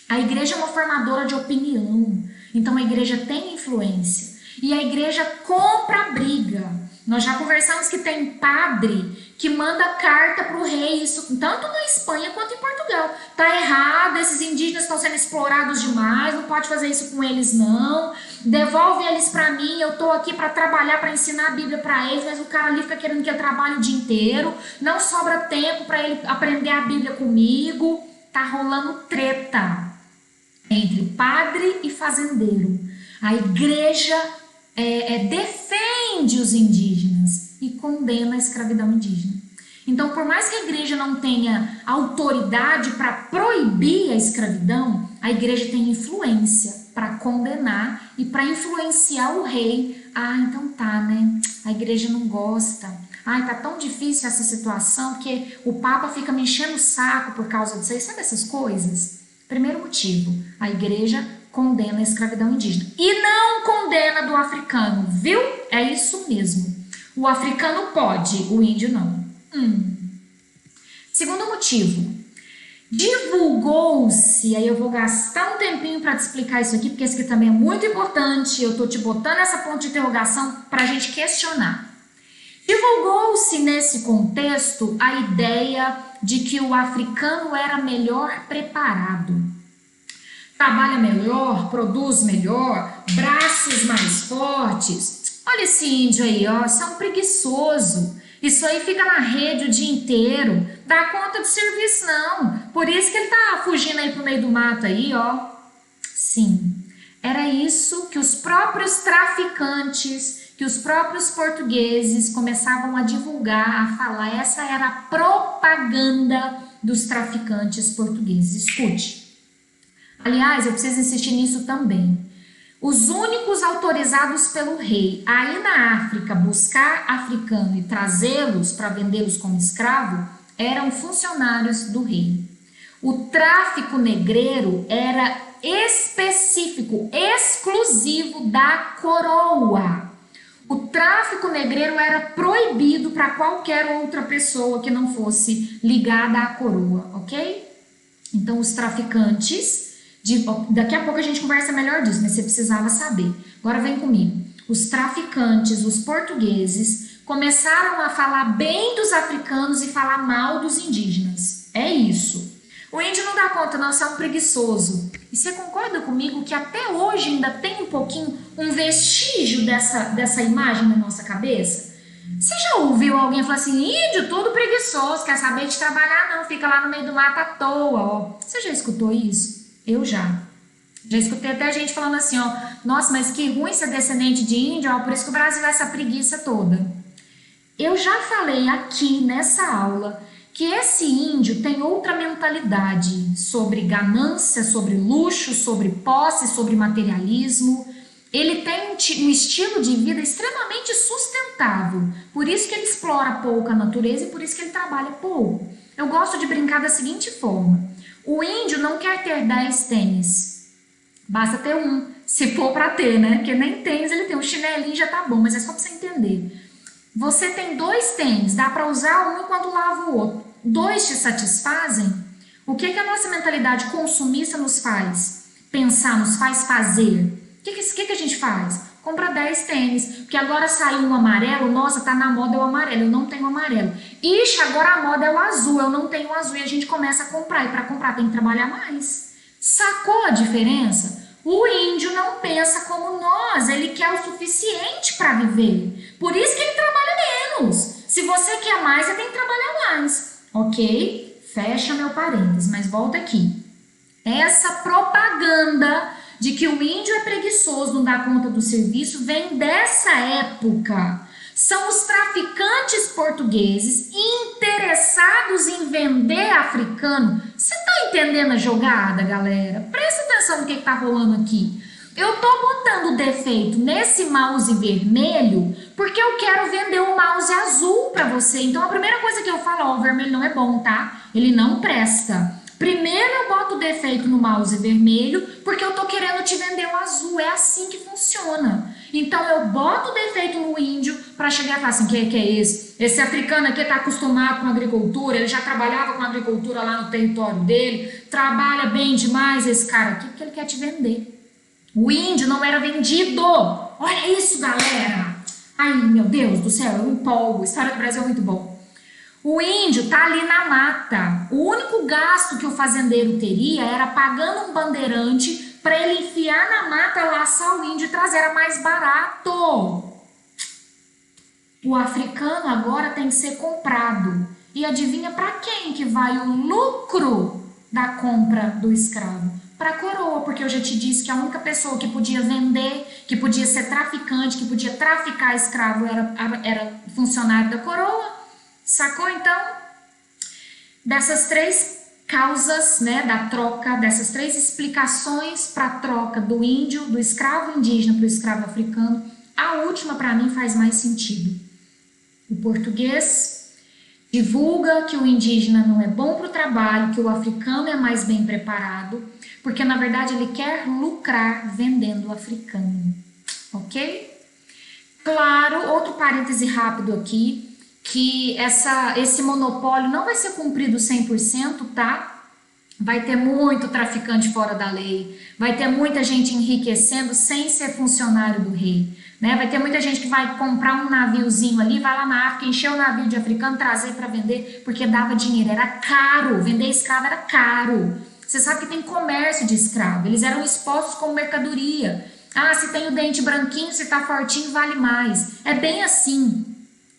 A igreja é uma formadora de opinião. Então a igreja tem influência. E a igreja compra a briga. Nós já conversamos que tem padre que manda carta para o rei, isso tanto na Espanha quanto em Portugal. Tá errado, esses indígenas estão sendo explorados demais, não pode fazer isso com eles não. Devolve eles para mim, eu tô aqui para trabalhar, para ensinar a Bíblia para eles, mas o cara ali fica querendo que eu trabalhe o dia inteiro, não sobra tempo para ele aprender a Bíblia comigo. Tá rolando treta entre padre e fazendeiro. A igreja defende os indígenas e condena a escravidão indígena. Então, por mais que a igreja não tenha autoridade para proibir a escravidão, a igreja tem influência para condenar e para influenciar o rei. Ah, então tá, né? A igreja não gosta. Ai, tá tão difícil essa situação porque o Papa fica me enchendo o saco por causa disso aí. Sabe essas coisas? Primeiro motivo, a igreja condena a escravidão indígena. E não condena do africano, viu? É isso mesmo. O africano pode, o índio não. Segundo motivo, Divulgou-se, aí eu vou gastar um tempinho para te explicar isso aqui, porque isso aqui também é muito importante, eu tô te botando essa ponto de interrogação para a gente questionar. Divulgou-se nesse contexto a ideia de que o africano era melhor preparado. Trabalha melhor, produz melhor, braços mais fortes. Olha esse índio aí, ó, isso é um preguiçoso. Isso aí fica na rede o dia inteiro, dá conta de serviço não. Por isso que ele tá fugindo aí pro meio do mato aí, ó. Sim, era isso que os próprios traficantes, que os próprios portugueses começavam a divulgar, a falar. Essa era a propaganda dos traficantes portugueses. Escute. Aliás, eu preciso insistir nisso também. Os únicos autorizados pelo rei a ir na África buscar africano e trazê-los para vendê-los como escravo eram funcionários do rei. O tráfico negreiro era específico, exclusivo da coroa. O tráfico negreiro era proibido para qualquer outra pessoa que não fosse ligada à coroa, ok? Então, os traficantes... Daqui a pouco a gente conversa melhor disso, mas você precisava saber. Agora vem comigo. Os traficantes, os portugueses, começaram a falar bem dos africanos e falar mal dos indígenas. É isso. O índio não dá conta, não, você é um preguiçoso. E você concorda comigo que até hoje ainda tem um pouquinho, um vestígio dessa imagem na nossa cabeça? Você já ouviu alguém falar assim, índio, todo preguiçoso, quer saber de trabalhar não, fica lá no meio do mato à toa, ó. Você já escutou isso? Eu já escutei até gente falando assim, ó, nossa, mas que ruim ser descendente de índio, ó, por isso que o Brasil é essa preguiça toda. Eu já falei aqui nessa aula que esse índio tem outra mentalidade sobre ganância, sobre luxo, sobre posse, sobre materialismo. Ele tem um estilo de vida extremamente sustentável, por isso que ele explora pouco a natureza e por isso que ele trabalha pouco. Eu gosto de brincar da seguinte forma. O índio não quer ter 10 tênis, basta ter um, se for para ter, né? Porque nem tênis ele tem, um chinelinho já tá bom, mas é só para você entender. Você tem 2 tênis, dá para usar um enquanto lava o outro. 2 te satisfazem? O que a nossa mentalidade consumista nos faz? Pensar, nos faz fazer. O que a gente faz? Compra 10 tênis, porque agora saiu um amarelo, nossa, tá na moda o amarelo, eu não tenho amarelo. Ixi, agora a moda é o azul, eu não tenho azul, e a gente começa a comprar, e para comprar tem que trabalhar mais. Sacou a diferença? O índio não pensa como nós, ele quer o suficiente para viver. Por isso que ele trabalha menos. Se você quer mais, você tem que trabalhar mais, ok? Fecha meu parênteses, mas volta aqui. Essa propaganda de que o índio é preguiçoso, não dá conta do serviço, vem dessa época. São os traficantes portugueses interessados em vender africano. Você tá entendendo a jogada, galera? Presta atenção no que tá rolando aqui. Eu tô botando defeito nesse mouse vermelho porque eu quero vender o mouse azul para você. Então a primeira coisa que eu falo, ó, o vermelho não é bom, tá? Ele não presta. Primeiro eu boto o defeito no mouse vermelho porque eu tô querendo te vender o azul. É assim que funciona. Então eu boto o defeito no índio para chegar e falar assim, que é esse? Esse africano aqui tá acostumado com agricultura, ele já trabalhava com agricultura lá no território dele, trabalha bem demais esse cara aqui porque ele quer te vender. O índio não era vendido. Olha isso, galera. Ai, meu Deus do céu, eu empolgo. A história do Brasil é muito bom. O índio tá ali na mata. O único gasto que o fazendeiro teria era pagando um bandeirante para ele enfiar na mata, laçar o índio e trazer, era mais barato. O africano agora tem que ser comprado. E adivinha para quem que vai o lucro da compra do escravo? Para a coroa, porque eu já te disse que a única pessoa que podia vender, que podia ser traficante, que podia traficar escravo era funcionário da coroa. Sacou então? Dessas 3 causas, né, da troca, dessas 3 explicações para a troca do índio, do escravo indígena para o escravo africano, a última para mim faz mais sentido. O português divulga que o indígena não é bom para o trabalho, que o africano é mais bem preparado, porque na verdade ele quer lucrar vendendo o africano, ok? Claro, outro parêntese rápido aqui, que esse monopólio não vai ser cumprido 100%, tá? vai ter muito traficante fora da lei, vai ter muita gente enriquecendo sem ser funcionário do rei, né? Vai ter muita gente que vai comprar um naviozinho ali, vai lá na África, encher o navio de africano, trazer para vender, porque dava dinheiro, era caro, vender escravo era caro. Você sabe que tem comércio de escravo, eles eram expostos como mercadoria. Ah, se tem o dente branquinho, se tá fortinho, vale mais. É bem assim.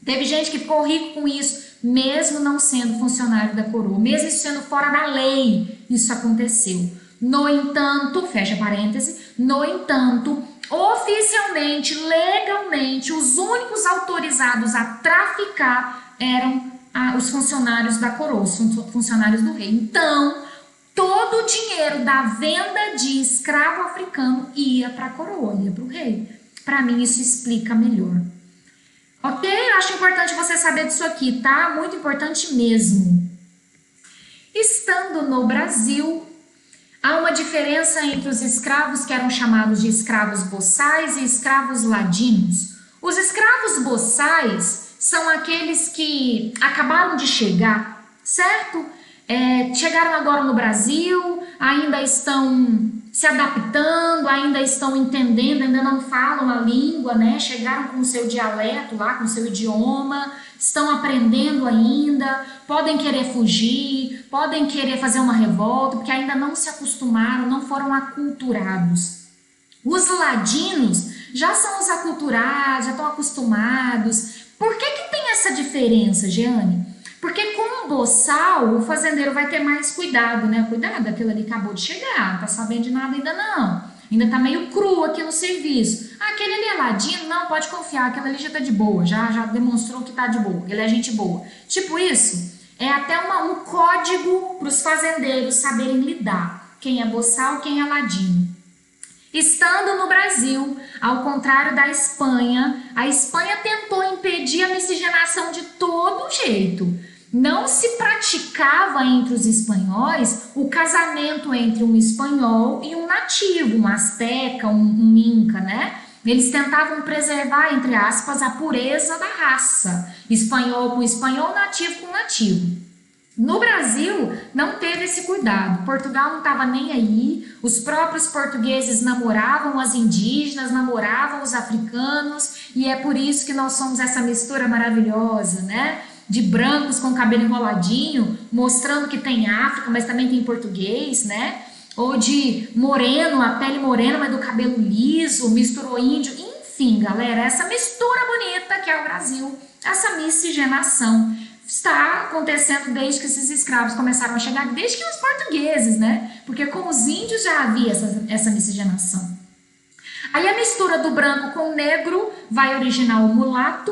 Teve gente que ficou rico com isso, mesmo não sendo funcionário da coroa, mesmo sendo fora da lei, isso aconteceu. No entanto, fecha parêntese, no entanto, oficialmente, legalmente, os únicos autorizados a traficar eram os funcionários da coroa, os funcionários do rei. Então, todo o dinheiro da venda de escravo africano ia para a coroa, ia para o rei. Para mim, isso explica melhor. Ok? Acho importante você saber disso aqui, tá? Muito importante mesmo. Estando no Brasil, há uma diferença entre os escravos que eram chamados de escravos boçais e escravos ladinos. Os escravos boçais são aqueles que acabaram de chegar, certo? Chegaram agora no Brasil, ainda estão se adaptando, ainda estão entendendo, ainda não falam a língua, né? Chegaram com o seu dialeto lá, com o seu idioma, estão aprendendo ainda, podem querer fugir, podem querer fazer uma revolta, porque ainda não se acostumaram, não foram aculturados. Os ladinos já são os aculturados, já estão acostumados. Por que tem essa diferença, Jeane? Porque com o boçal, o fazendeiro vai ter mais cuidado, né? Cuidado, aquilo ali acabou de chegar, não tá sabendo de nada ainda não. Ainda tá meio cru aqui no serviço. Aquele ali é ladino, não, pode confiar, aquele ali já tá de boa, já demonstrou que tá de boa, ele é gente boa. Tipo isso, é até um código para os fazendeiros saberem lidar. Quem é boçal, quem é ladino. Estando no Brasil, ao contrário da Espanha, a Espanha tentou impedir a miscigenação de todo jeito. Não se praticava entre os espanhóis o casamento entre um espanhol e um nativo, um asteca, um inca, né? Eles tentavam preservar, entre aspas, a pureza da raça. Espanhol com espanhol, nativo com nativo. No Brasil, não teve esse cuidado. Portugal não estava nem aí. Os próprios portugueses namoravam as indígenas, namoravam os africanos. E é por isso que nós somos essa mistura maravilhosa, né? De brancos com cabelo enroladinho, mostrando que tem África, mas também tem português, né? Ou de moreno, a pele morena, mas do cabelo liso, misturou índio. Enfim, galera, essa mistura bonita que é o Brasil, essa miscigenação está acontecendo desde que esses escravos começaram a chegar, desde que os portugueses, né? Porque com os índios já havia essa miscigenação. Aí a mistura do branco com o negro vai originar o mulato,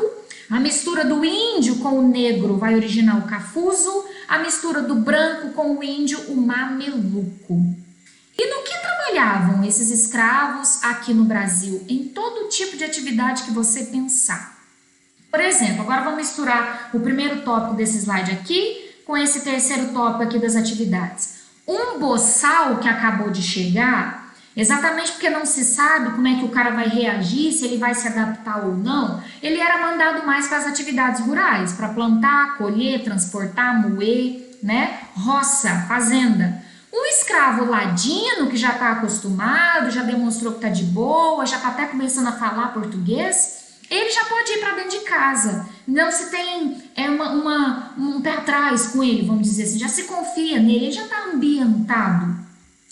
a mistura do índio com o negro vai originar o cafuzo, a mistura do branco com o índio, o mameluco. E no que trabalhavam esses escravos aqui no Brasil? Em todo tipo de atividade que você pensar. Por exemplo, agora vamos misturar o primeiro tópico desse slide aqui com esse terceiro tópico aqui das atividades. Um boçal que acabou de chegar, exatamente porque não se sabe como é que o cara vai reagir, se ele vai se adaptar ou não, ele era mandado mais para as atividades rurais, para plantar, colher, transportar, moer, né? Roça, fazenda. O escravo ladino, que já está acostumado, já demonstrou que está de boa, já está até começando a falar português, ele já pode ir para dentro de casa. Não se tem um pé atrás com ele, vamos dizer assim, já se confia nele, ele já está ambientado.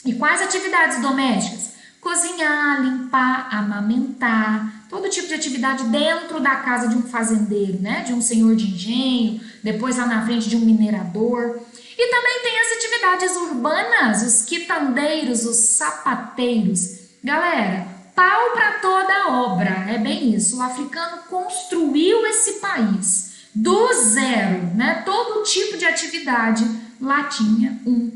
E quais atividades domésticas? Cozinhar, limpar, amamentar, todo tipo de atividade dentro da casa de um fazendeiro, né? De um senhor de engenho, depois lá na frente de um minerador. E também tem as atividades urbanas, os quitandeiros, os sapateiros. Galera, pau para toda obra, é bem isso. O africano construiu esse país do zero, né? Todo tipo de atividade. Lá tinha um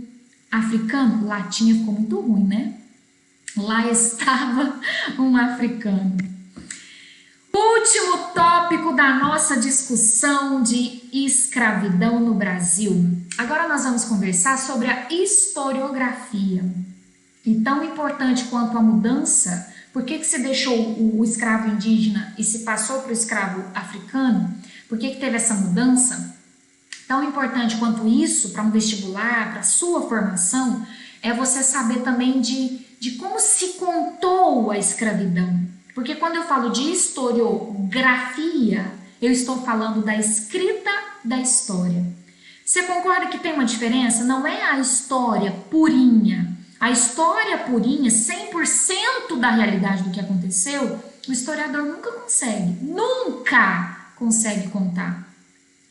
africano, lá tinha, ficou muito ruim, né? Lá estava um africano. Último tópico da nossa discussão de escravidão no Brasil. Agora nós vamos conversar sobre a historiografia. E tão importante quanto a mudança, por que se deixou o escravo indígena e se passou para o escravo africano? Por que teve essa mudança? Tão importante quanto isso para um vestibular, para a sua formação, é você saber também de como se contou a escravidão. Porque quando eu falo de historiografia, eu estou falando da escrita da história. Você concorda que tem uma diferença? Não é a história purinha. A história purinha, 100% da realidade do que aconteceu, o historiador nunca consegue contar.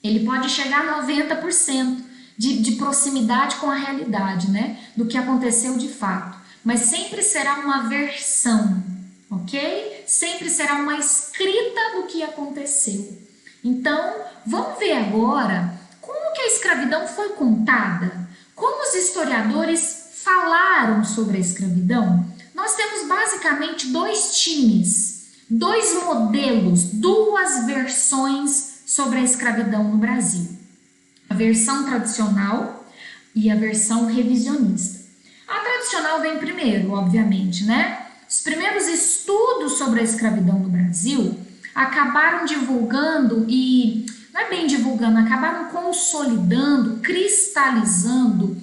Ele pode chegar a 90% de proximidade com a realidade, né? Do que aconteceu de fato. Mas sempre será uma versão, ok? Sempre será uma escrita do que aconteceu. Então, vamos ver agora como que a escravidão foi contada, como os historiadores falaram sobre a escravidão. Nós temos basicamente dois times, dois modelos, duas versões sobre a escravidão no Brasil. A versão tradicional e a versão revisionista. A tradicional vem primeiro, obviamente, né? Os primeiros estudos sobre a escravidão no Brasil acabaram divulgando não é bem divulgando, acabaram consolidando, cristalizando,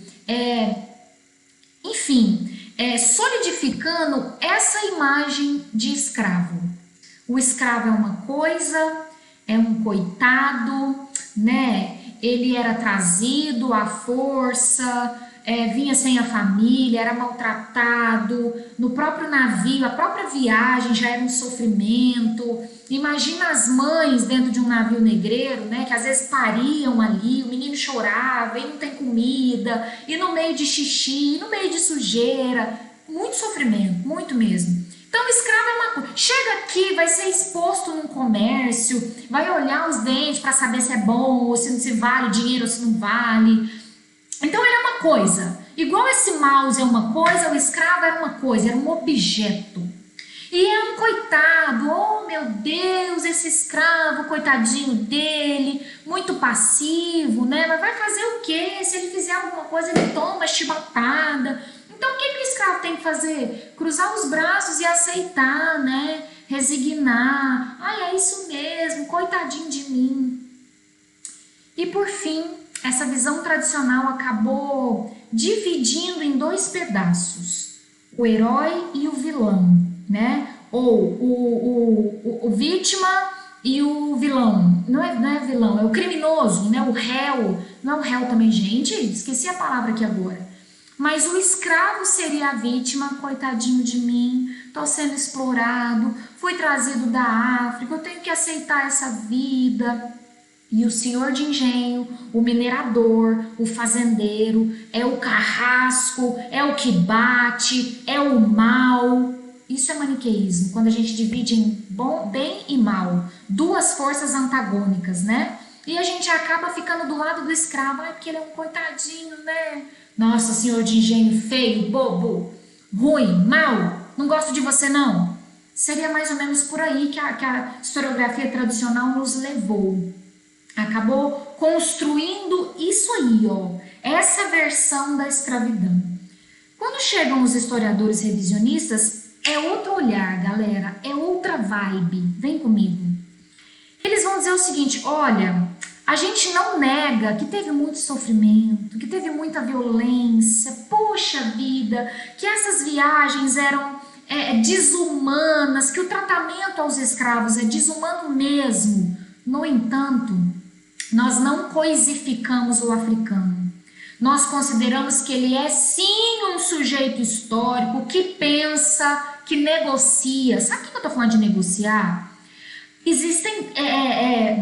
solidificando essa imagem de escravo. O escravo é uma coisa, é um coitado, né? Ele era trazido à força, vinha sem a família, era maltratado, no próprio navio, a própria viagem já era um sofrimento. Imagina as mães dentro de um navio negreiro, né, que às vezes pariam ali, o menino chorava e não tem comida, e no meio de xixi, no meio de sujeira, muito sofrimento, muito mesmo. Então o escravo é uma coisa, chega aqui, vai ser exposto num comércio, vai olhar os dentes para saber se é bom, ou se vale dinheiro ou se não vale. Então ele é uma coisa, igual esse mouse é uma coisa, o escravo era uma coisa, era um objeto. E é um coitado, oh meu Deus, esse escravo, coitadinho dele, muito passivo, né? Mas vai fazer o quê? Se ele fizer alguma coisa, ele toma chibatada. Então o que o escravo tem que fazer? Cruzar os braços e aceitar, né? Resignar. Ai, é isso mesmo, coitadinho de mim. E por fim, essa visão tradicional acabou dividindo em dois pedaços, o herói e o vilão, né? Ou o vítima e o vilão. Não é vilão, é o criminoso, né? O réu. Não é o réu também, gente? Esqueci a palavra aqui agora. Mas o escravo seria a vítima, coitadinho de mim, tô sendo explorado, fui trazido da África, eu tenho que aceitar essa vida. E o senhor de engenho, o minerador, o fazendeiro, é o carrasco, é o que bate, é o mal. Isso é maniqueísmo, quando a gente divide em bem e mal, duas forças antagônicas, né? E a gente acaba ficando do lado do escravo, porque ele é um coitadinho, né? Nossa, senhor de engenho feio, bobo, ruim, mal, não gosto de você não. Seria mais ou menos por aí que a historiografia tradicional nos levou. Acabou construindo isso aí, ó, essa versão da escravidão. Quando chegam os historiadores revisionistas, é outro olhar, galera, é outra vibe. Vem comigo. Eles vão dizer o seguinte, olha, a gente não nega que teve muito sofrimento, que teve muita violência, poxa vida, que essas viagens eram desumanas, que o tratamento aos escravos é desumano mesmo. No entanto, nós não coisificamos o africano. Nós consideramos que ele é sim um sujeito histórico que pensa, que negocia. Sabe o que eu estou falando de negociar? Existem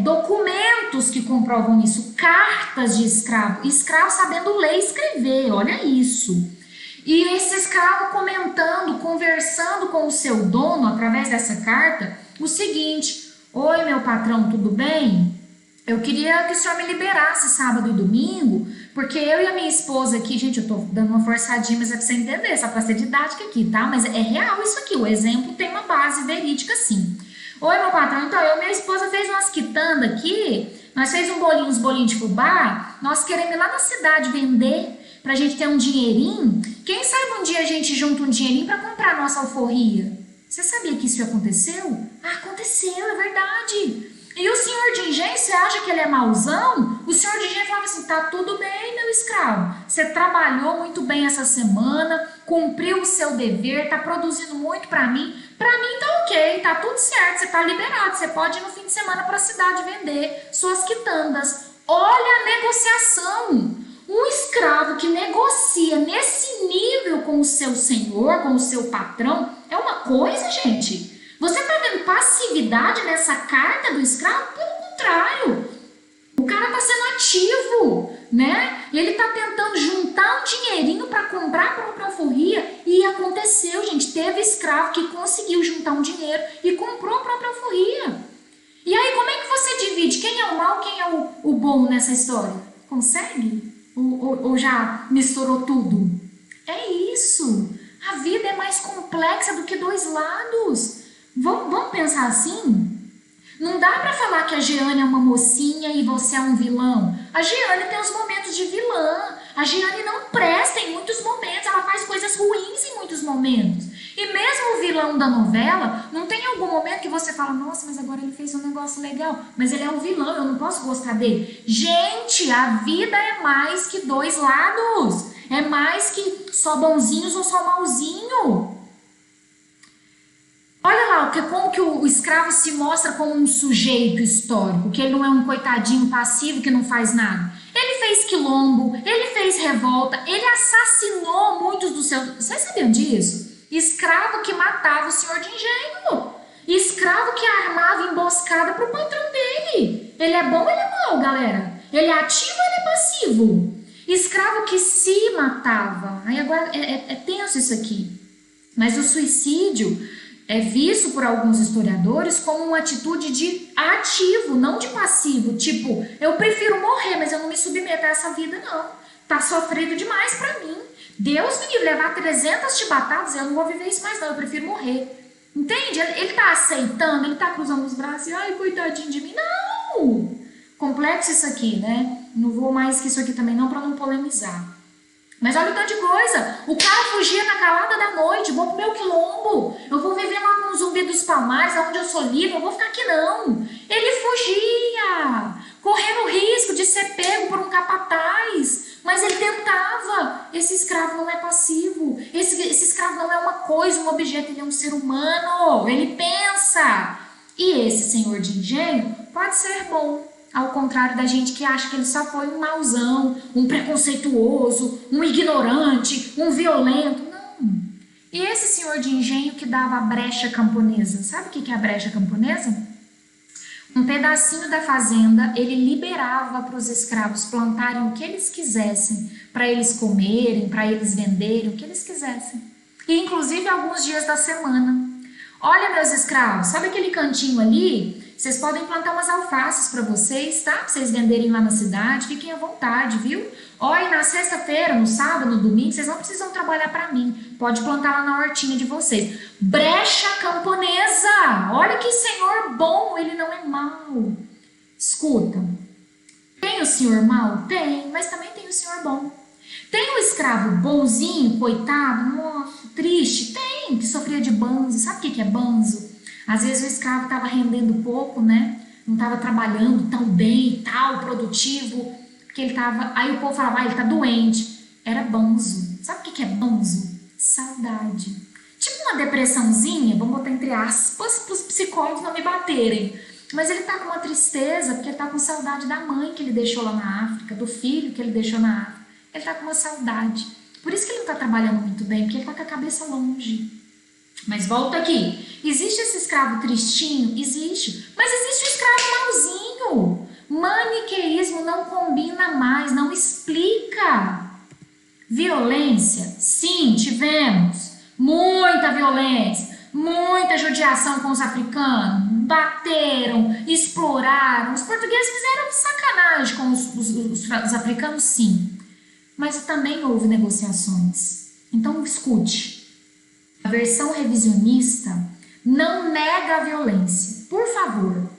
documentos que comprovam isso, cartas de escravo sabendo ler e escrever, olha isso. E esse escravo comentando, conversando com o seu dono através dessa carta, o seguinte: oi, meu patrão, tudo bem? Eu queria que o senhor me liberasse sábado e domingo, porque eu e a minha esposa aqui, gente, eu tô dando uma forçadinha, mas é pra você entender, só pra ser didática aqui, tá? Mas é real isso aqui, o exemplo tem uma base verídica sim. Oi, meu patrão, então eu e minha esposa fez umas quitandas aqui, nós fez uns bolinhos de fubá, nós queremos ir lá na cidade vender, pra gente ter um dinheirinho. Quem sabe um dia a gente junta um dinheirinho pra comprar a nossa alforria? Você sabia que isso aconteceu? Ah, aconteceu, é verdade. E o senhor de engenho, você acha que ele é mauzão? O senhor de engenho falava assim, tá tudo bem, meu escravo. Você trabalhou muito bem essa semana, cumpriu o seu dever, tá produzindo muito para mim. Para mim tá ok, tá tudo certo, você tá liberado. Você pode ir no fim de semana para a cidade vender suas quitandas. Olha a negociação. Um escravo que negocia nesse nível com o seu senhor, com o seu patrão, é uma coisa, gente. Você está vendo passividade nessa carta do escravo? Pelo contrário, o cara está sendo ativo, né? E ele está tentando juntar um dinheirinho para comprar a própria alforria. E aconteceu, gente. Teve escravo que conseguiu juntar um dinheiro e comprou a própria alforria. E aí, como é que você divide quem é o mal, quem é o bom nessa história? Consegue? Ou já misturou tudo? É isso. A vida é mais complexa do que dois lados. Vamos pensar assim? Não dá pra falar que a Jeane é uma mocinha e você é um vilão. A Jeane tem os momentos de vilã. A Jeane não presta em muitos momentos. Ela faz coisas ruins em muitos momentos. E mesmo o vilão da novela, não tem algum momento que você fala, nossa, mas agora ele fez um negócio legal. Mas ele é um vilão, eu não posso gostar dele. Gente, a vida é mais que dois lados. É mais que só bonzinhos ou só malzinho. Olha lá, como que o escravo se mostra como um sujeito histórico, que ele não é um coitadinho passivo que não faz nada. Ele fez quilombo, ele fez revolta, ele assassinou muitos dos seus... Vocês sabiam disso? Escravo que matava o senhor de engenho. Escravo que armava emboscada para o patrão dele. Ele é bom ou ele é mau, galera? Ele é ativo ou ele é passivo? Escravo que se matava. Aí agora é tenso isso aqui. Mas o suicídio é visto por alguns historiadores como uma atitude de ativo, não de passivo. Tipo, eu prefiro morrer, mas eu não me submeto a essa vida, não. Tá sofrido demais pra mim. Deus me livre, levar 300 chibatadas, eu não vou viver isso mais não, eu prefiro morrer. Entende? Ele tá aceitando, ele tá cruzando os braços e, ai, coitadinho de mim. Não! Complexo isso aqui, né? Não vou mais que isso aqui também não, pra não polemizar. Mas olha o tanto de coisa. O cara fugia na calada da noite. Vou pro meu quilombo. Eu vou viver lá com o Zumbi dos Palmares, onde eu sou livre. Eu vou ficar aqui não. Ele fugia, correndo risco de ser pego por um capataz. Mas ele tentava. Esse escravo não é passivo. Esse escravo não é uma coisa, um objeto. Ele é um ser humano. Ele pensa. E esse senhor de engenho pode ser bom. Ao contrário da gente que acha que ele só foi um mauzão, um preconceituoso, um ignorante, um violento. Não. E esse senhor de engenho que dava a brecha camponesa, sabe o que é a brecha camponesa? Um pedacinho da fazenda, ele liberava para os escravos plantarem o que eles quisessem, para eles comerem, para eles venderem, o que eles quisessem. E inclusive alguns dias da semana. Olha, meus escravos, sabe aquele cantinho ali? Vocês podem plantar umas alfaces para vocês, tá? Para vocês venderem lá na cidade, fiquem à vontade, viu? Olha, na sexta-feira, no sábado, no domingo, vocês não precisam trabalhar para mim. Pode plantar lá na hortinha de vocês. Brecha camponesa! Olha que senhor bom, ele não é mau. Escuta, tem o senhor mau? Tem, mas também tem o senhor bom. Tem o escravo bonzinho, coitado, nossa, triste? Tem, que sofria de banzo. Sabe o que é banzo? Às vezes o escravo estava rendendo pouco, né? Não estava trabalhando tão bem e tal, produtivo, porque ele estava... Aí o povo falava, ele está doente. Era banzo. Sabe o que é banzo? Saudade. Tipo uma depressãozinha, vamos botar entre aspas, para os psicólogos não me baterem. Mas ele está com uma tristeza, porque ele está com saudade da mãe que ele deixou lá na África, do filho que ele deixou na África. Ele está com uma saudade. Por isso que ele não está trabalhando muito bem, porque ele está com a cabeça longe. Mas volta aqui. Existe esse escravo tristinho? Existe. Mas existe o escravo mauzinho. Maniqueísmo não combina mais, não explica. Violência? Sim, tivemos. Muita violência. Muita judiação com os africanos. Bateram, exploraram. Os portugueses fizeram sacanagem com os africanos, sim. Mas também houve negociações. Então, escute. A versão revisionista não nega a violência. Por favor,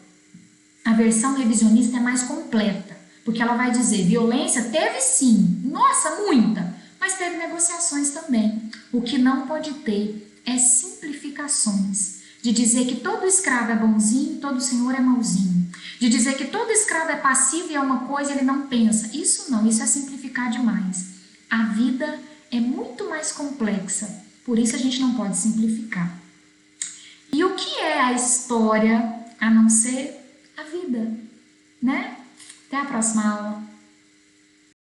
a versão revisionista é mais completa, porque ela vai dizer, violência teve sim, nossa, muita, mas teve negociações também. O que não pode ter é simplificações, de dizer que todo escravo é bonzinho, todo senhor é mauzinho. De dizer que todo escravo é passivo e é uma coisa e ele não pensa. Isso não, isso é simplificar demais. A vida é muito mais complexa, por isso a gente não pode simplificar. E o que é a história a não ser a vida, né? Até a próxima aula.